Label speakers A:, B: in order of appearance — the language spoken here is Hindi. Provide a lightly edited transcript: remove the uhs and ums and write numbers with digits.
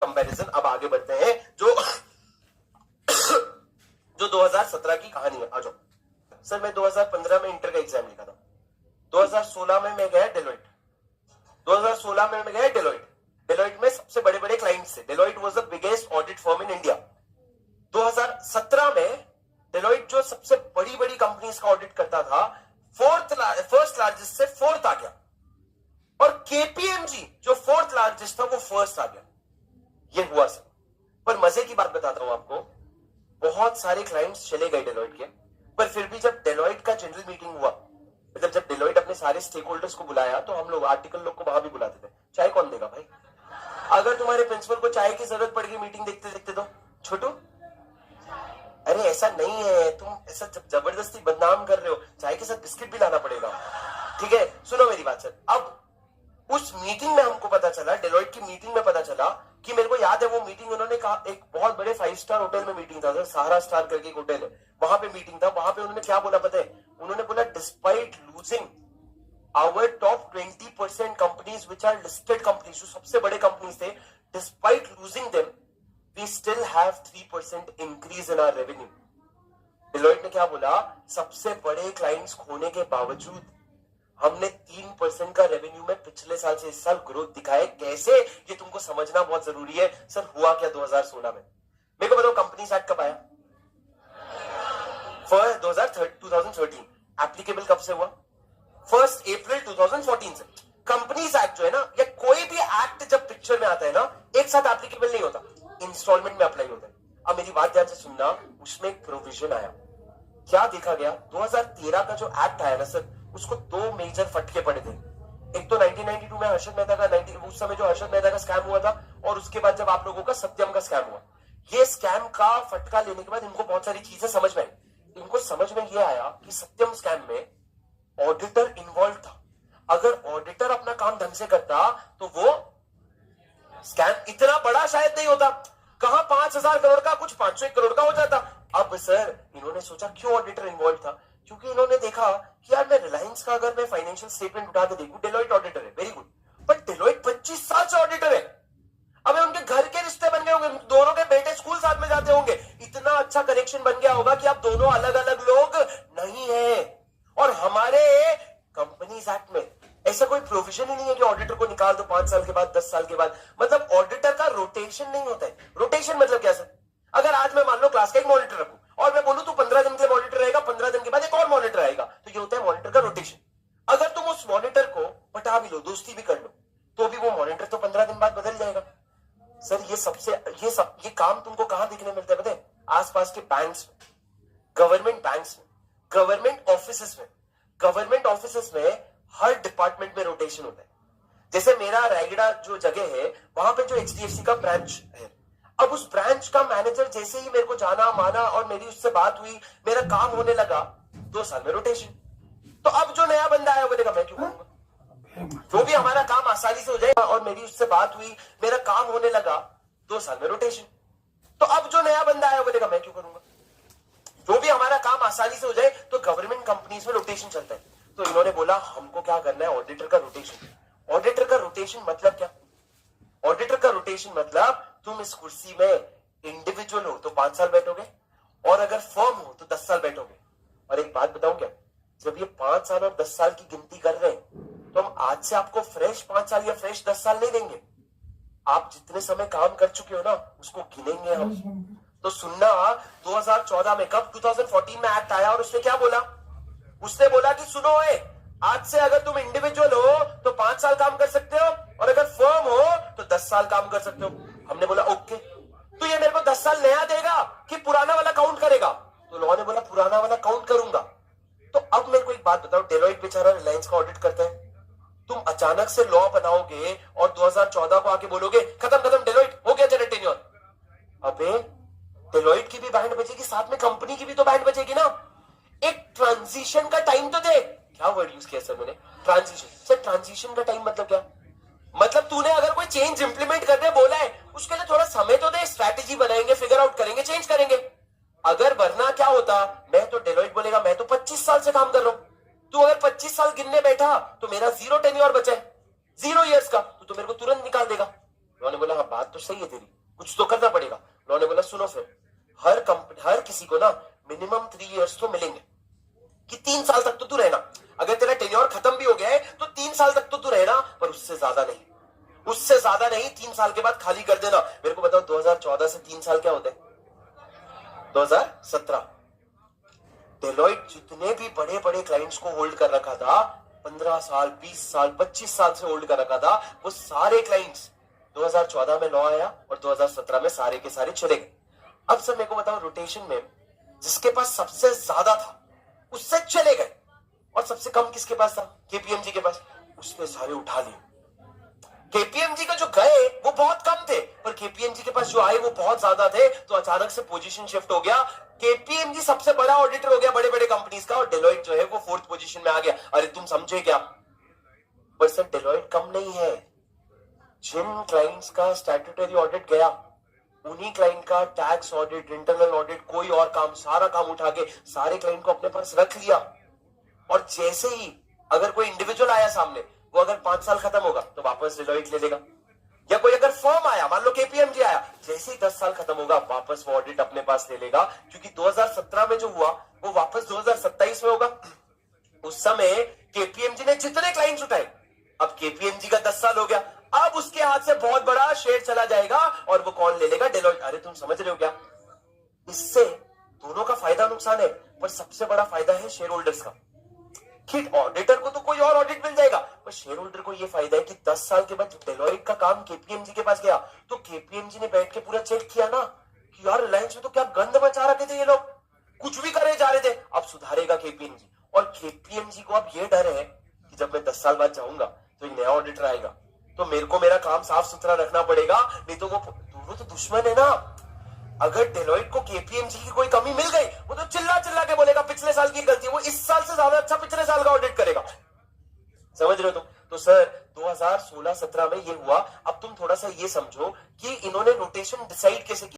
A: कंपैरिजन। अब आगे बढ़ते हैं, जो 2017 की कहानी है। आ जाओ सर। मैं 2015 में इंटर का एग्जाम लिखा था। 2016 में मैं गया डेलोइट। 2016 में मैं गया डेलोइट। डेलोइट में सबसे बड़े बड़े क्लाइंट्स थे। Deloitte was the biggest audit firm in India. 2017 में डेलोइट जो सबसे बड़ी बड़ी कंपनीज का ऑडिट करता था, फर्स्ट लार्जेस्ट से फोर्थ आ गया, और केपीएमजी जो फोर्थ लार्जेस्ट था वो फर्स्ट आ गया। ये हुआ सर। पर मजे की बात बताता हूं आपको, बहुत सारे क्लाइंट्स चले गए डेलोइट के, पर फिर भी जब डेलोइट का जनरल मीटिंग हुआ, मतलब जब डेलोइट अपने सारे स्टेक होल्डर्स को बुलाया, तो हम लोग आर्टिकल लोग को वहां भी बुलाते थे। चाय कौन देगा भाई? अगर तुम्हारे प्रिंसिपल को चाय की जरूरत पड़ गई मीटिंग देखते देखते तो छोटू, अरे ऐसा नहीं है, तुम ऐसा जबरदस्ती बदनाम कर रहे हो, चाय के साथ बिस्किट भी लाना पड़ेगा। ठीक है, सुनो मेरी बात सर। अब उस मीटिंग में हमको पता चला, डेलोइट की मीटिंग में पता चला कि, मेरे को याद है वो मीटिंग, उन्होंने कहा एक बहुत बड़े 5 स्टार होटल में मीटिंग था, सहारा स्टार करके एक होटल है, वहां पे मीटिंग था। वहां पे उन्होंने क्या बोला पता है? उन्होंने बोला, despite losing our top 20% companies which are listed companies, जो सबसे बड़े कंपनीज थे, despite losing them we still have 3% increase in our revenue. Deloitte ने क्या बोला? सबसे बड़े क्लाइंट्स खोने के बावजूद हमने 3% का रेवेन्यू में पिछले साल से इस साल ग्रोथ दिखाए। कैसे? ये तुमको समझना बहुत जरूरी है। सर हुआ क्या 2016 में? मेरे को बताओ, कंपनीज एक्ट कब आया? 2013। एप्लीकेबल कब से हुआ? 1 अप्रैल 2014 से। कंपनीज एक्ट जो है ना, या कोई भी एक्ट जब पिक्चर में आता है ना, एक साथ एप्लीकेबल नहीं होता, इंस्टॉलमेंट में अप्लाई होता है। अब मेरी बात ध्यान से सुनना, उसमें एक प्रोविजन आया। क्या देखा गया? 2013 का जो एक्ट आया ना सर, उसको 2 मेजर फटके पड़े थे। एक तो 1992 में हर्षद मेहता का, उस समय जो हर्षद मेहता का स्कैम हुआ था, और उसके बाद जब आप लोगों का सत्यम का स्कैम हुआ। ये स्कैम का फटका लेने के बाद इनको बहुत सारी चीजें समझ में आई। इनको समझ में ये आया कि सत्यम स्कैम में ऑडिटर इन्वॉल्व था। अगर ऑडिटर अपना काम ढंग से करता तो वो स्कैम इतना बड़ा शायद नहीं होता। कहां 5,000 करोड़ का, कुछ 501 करोड़ का हो जाता। अब सर इन्होंने सोचा, क्यों ऑडिटर इन्वॉल्व था? क्योंकि इन्होंने देखा कि यार, मैं रिलायंस का अगर मैं फाइनेंशियल स्टेटमेंट उठा के देखूं, डेलोइट ऑडिटर है, वेरी गुड, बट डेलोइट 25 साल से ऑडिटर है। अब उनके घर के रिश्ते बन गए होंगे, दोनों के बेटे स्कूल साथ में जाते होंगे, इतना अच्छा कनेक्शन बन गया होगा कि अब दोनों अलग अलग लोग नहीं है। और हमारे कंपनीज एक्ट में ऐसा कोई प्रोविजन ही नहीं है कि ऑडिटर को निकाल दो 5 साल के बाद, 10 साल के बाद। मतलब ऑडिटर का रोटेशन नहीं होता है। रोटेशन मतलब क्या सर? अगर आज मैं मान लो क्लास का एक मॉनिटर रखूं और मैं बोलूं तू 15 दिन के मॉनिटर रहेगा, 15 दिन के बाद एक और मॉनिटर आएगा, तो ये होता है मॉनिटर का रोटेशन। अगर तुम उस मॉनिटर को पटा भी लो, दोस्ती भी कर लो, तो भी वो मॉनिटर तो 15 दिन बाद बदल जाएगा। सर ये काम तुमको कहां देखने मिलता है पता है? आसपास के बैंक्स में, गवर्नमेंट बैंक्स में, गवर्नमेंट ऑफिसेस में। गवर्नमेंट ऑफिसेस में हर डिपार्टमेंट में रोटेशन होता है। जैसे मेरा रायगढ़ जो जगह है, वहां पे जो एचडीएफसी का ब्रांच है, अब उस ब्रांच का मैनेजर जैसे ही मेरे को जाना माना और मेरी उससे बात हुई, मेरा काम होने लगा, 2 साल में रोटेशन। तो अब जो नया बंदा आया, वो देखा मैं क्यों करूंगा? जो भी हमारा काम आसानी से हो जाए, और मेरी उससे बात हुई, मेरा काम होने लगा, 2 साल में रोटेशन। तो अब जो नया बंदा आया, वो देखा मैं क्यों करूंगा? जो भी हमारा काम आसानी से हो जाए, तो गवर्नमेंट कंपनीज में रोटेशन चलता है। तो इन्होंने बोला, हमको क्या करना है? ऑडिटर का रोटेशन। ऑडिटर का रोटेशन मतलब क्या? ऑडिटर का रोटेशन मतलब, तुम इस कुर्सी में इंडिविजुअल हो तो 5 साल बैठोगे, और अगर फर्म हो तो 10 साल बैठोगे। और एक बात बताऊं क्या, जब ये 5 साल और 10 साल की गिनती कर रहे हैं, तो हम आज से आपको फ्रेश 5 साल या फ्रेश 10 साल नहीं देंगे। आप जितने समय काम कर चुके हो ना, उसको गिनेंगे हम। तो सुनना, 2014 में, कब 2014 में एक्ट आया, और उसने क्या बोला? उसने बोला कि सुनो, आज से अगर तुम इंडिविजुअल हो तो 5 साल काम कर सकते हो, और अगर फर्म हो तो 10 साल काम कर सकते हो। हमने बोला ओके। तो ये मेरे को 10 साल नया देगा कि पुराना वाला काउंट करेगा? तो लॉ ने बोला पुराना वाला काउंट करूंगा। तो अब मेरे को एक बात बताओ, डेलोइट बेचारा रिलायंस का ऑडिट करता है, तुम अचानक से लॉ बनाओगे और 2014 को आके बोलोगे खत्म खत्म डेलोइट हो गया तेरा टेन्योर। अबे डेलोइट की भी बैंड बजेगी, साथ में कंपनी की भी तो बैंड बजेगी ना। एक ट्रांजिशन का टाइम तो दे। क्या वर्ड यूज किया सर मैंने? ट्रांजिशन। सर ट्रांजिशन का टाइम मतलब क्या? मतलब तूने अगर कोई चेंज इंप्लीमेंट करने बोला है, उसके लिए थोड़ा समय तो दे, स्ट्रैटेजी बनाएंगे, फिगर आउट करेंगे, चेंज करेंगे। अगर वरना क्या होता, मैं तो डेलोइट बोलेगा मैं तो 25 साल से काम कर रहा हूं, तू अगर 25 साल गिनने बैठा तो मेरा 0 टेन्योर बचा है, 0 इयर्स का, तो मेरे को तुरंत निकाल देगा। उन्होंने बोला हाँ बात तो सही है तेरी, कुछ तो करना पड़ेगा। लॉ ने बोला सुनो फिर, हर कंपनी, हर किसी को ना मिनिमम 3 इयर्स तो मिलेंगे कि 3 साल तक तो तू रहना। अगर तेरा टेन्योर खत्म भी हो गया है तो 3 साल तक तो तू रहना, पर उससे ज्यादा नहीं, उससे ज्यादा नहीं। 3 साल के बाद खाली कर देना। मेरे को बताओ 2014 से 3 साल क्या होते हैं? 2017। डेलॉइट जितने भी बड़े बड़े क्लाइंट्स को होल्ड कर रखा था, 15 साल, 20 साल, 25 साल से होल्ड कर रखा था, वो सारे क्लाइंट्स 2014 में लॉ आया और 2017 में सारे के सारे चले गए। अब सर मेरे को बताओ, रोटेशन में जिसके पास सबसे ज्यादा था उससे चले गए, और सबसे कम किसके पास था? केपीएमजी के पास। उसने सारे उठा लिए। केपीएमजी का जो गए वो बहुत कम थे, पर केपीएमजी के पास जो आए वो बहुत ज्यादा थे, तो अचानक से पोजीशन शिफ्ट हो गया। केपीएमजी सबसे बड़ा ऑडिटर हो गया बड़े बड़े कंपनीज का, और डेलॉइट जो है वो 4th पोजीशन में आ गया। अरे तुम समझे क्या? पर सर डेलॉइट कम नहीं है। जिन क्लाइंट्स का स्टैट्यूटरी ऑडिट गया, उन्हीं क्लाइंट का टैक्स ऑडिट, इंटरनल ऑडिट, कोई और काम, सारा काम उठा के सारे क्लाइंट को अपने पास रख लिया। और जैसे ही अगर कोई इंडिविजुअल आया सामने, वो अगर 5 साल खत्म होगा तो वापस डेलॉइट ले लेगा। या कोई अगर फर्म आया, मान लो केपीएमजी आया, जैसे ही 10 साल खत्म होगा वापस वो ऑडिट अपने पास ले लेगा, क्योंकि 2017 में जो हुआ वो वापस 2027 में होगा। उस समय केपीएमजी ने जितने क्लाइंट्स उठाए, अब केपीएमजी का 10 साल हो गया, अब उसके हाथ से बहुत बड़ा शेयर चला जाएगा, और वो कौन ले लेगा? डेलॉइट। अरे तुम समझ रहे हो क्या? इससे दोनों का फायदा नुकसान है, पर सबसे बड़ा फायदा है शेयर होल्डर्स का, कि ऑडिटर को तो कोई और ऑडिट मिल जाएगा, पर शेयर होल्डर को यह फायदा है कि 10 साल के बाद डेलॉइट का काम केपीएमजी के पास गया, तो केपीएमजी ने बैठ के पूरा चेक किया ना कि यार रिलायंस में तो क्या गंद मचा रखे थे ये लोग, कुछ भी करे जा रहे थे, अब सुधारेगा केपीएमजी। और केपीएमजी को अब ये डर है कि जब मैं 10 साल बाद जाऊंगा तो एक नया ऑडिटर आएगा, तो मेरे को मेरा काम साफ सुथरा रखना पड़ेगा, नहीं तो वो दोनों तो दुश्मन है ना। अगर डेलॉइट को केपीएमजी की कोई कमी मिल गई, वो तो चिल्ला चिल्ला के बोलेगा पिछले साल की गलती है, वो इस साल से ज्यादा अच्छा पिछले साल का ऑडिट करेगा। समझ रहे हो तुम? तो सर 2016-17 में ये हुआ। अब तुम थोड़ा सा ये समझो कि इन्होंने रोटेशन डिसाइड कैसे किया।